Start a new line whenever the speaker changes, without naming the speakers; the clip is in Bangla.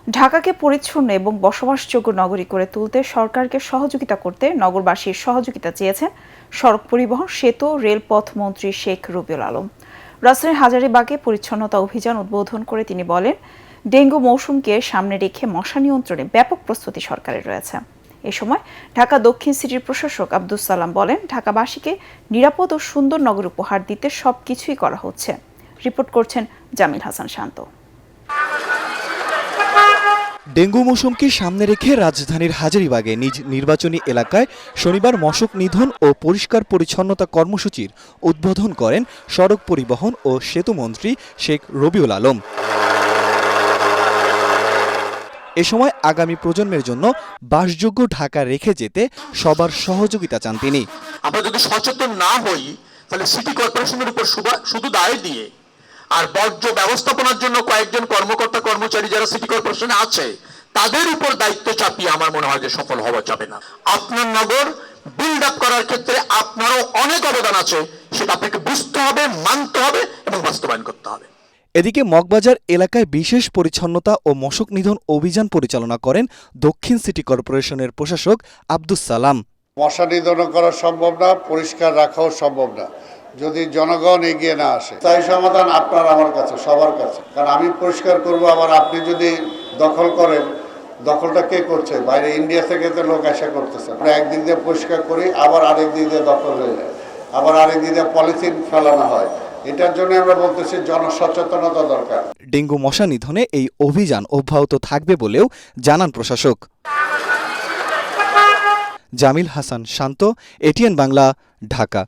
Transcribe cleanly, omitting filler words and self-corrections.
ঢাকাকে পরিচ্ছন্ন এবং বসবাসযোগ্য নগরী করে তুলতে সরকারকে সহযোগিতা করতে নগরবাসীর সহযোগিতা চেয়েছেন সড়ক পরিবহন, সেতু, রেলপথ মন্ত্রী শেখ রবিউল আলম। রাজধানীর হাজারীবাগে পরিচ্ছন্নতা অভিযান উদ্বোধন করে তিনি বলেন, ডেঙ্গু মৌসুমকে সামনে রেখে মশা নিয়ন্ত্রণে ব্যাপক প্রস্তুতি সরকারের রয়েছে। এ সময় ঢাকা দক্ষিণ সিটির প্রশাসক আব্দুস সালাম বলেন, ঢাকাবাসীকে নিরাপদ ও সুন্দর নগর উপহার দিতে সবকিছুই করা হচ্ছে। রিপোর্ট করছেন জামিল হাসান শান্ত।
ডেঙ্গু মৌসুমকে সামনে রেখে রাজধানীর হাজারীবাগে নিজ নির্বাচনী এলাকায় শনিবার মশক নিধন ও পরিষ্কার পরিচ্ছন্নতা কর্মসূচির উদ্বোধন করেন সড়ক পরিবহন ও সেতু মন্ত্রী শেখ রবিউল আলম। এ সময় আগামী প্রজন্মের জন্য বাসযোগ্য ঢাকা রেখে যেতে সবার সহযোগিতা চান তিনি।
আমরা যদি সচেতন না হই তাহলে সিটি কর্পোরেশনের উপর শুধু দায় দিয়ে আর বর্জ্য ব্যবস্থাপনার জন্য কয়েকজন কর্মকর্তা কর্মচারী যারা সিটি কর্পোরেশনে আছে তাদের উপর দায়িত্ব চাপিয়ে আমার মনে হয় যে সফল হওয়া যাবে না। আপনার নগর বিল্ড আপ করার ক্ষেত্রে আপনারও অনেক অবদান আছে, সেটা আপনাকে বুঝতে হবে, মানতে হবে এবং বাস্তবায়ন করতে হবে।
এদিকে মগবাজার এলাকায় বিশেষ পরিচ্ছন্নতা ও মশক নিধন অভিযান পরিচালনা করেন দক্ষিণ সিটি কর্পোরেশনের প্রশাসক আব্দুস সালাম।
মশা নিধন করা সম্ভব না, পরিষ্কার রাখাও সম্ভব না যদি জনগণ এগিয়ে না আসে। তাই সমাধান আপনার আমার কাছে, সবার কাছে। কারণ আমি পরিষ্কার করব, আবার আপনি যদি দখল করেন, দখলটা কে করছে? বাইরে ইন্ডিয়া থেকে তো লোক আশা করতেছে। আমরা একদিক দিয়ে পরিষ্কার করি, আবার আরেক দিক দিয়ে দখল হয়ে যায়, আবার আরেক দিক দিয়ে পলিথিন ফেলানো হয়। এটার জন্য আমরা বলতেছি জনসচেতনতা দরকার।
ডেঙ্গু মশা নিধনে এই অভিযান অব্যাহত থাকবে বলেও জানান প্রশাসক। জামিল হাসান শান্ত, এটিএন বাংলা, ঢাকা।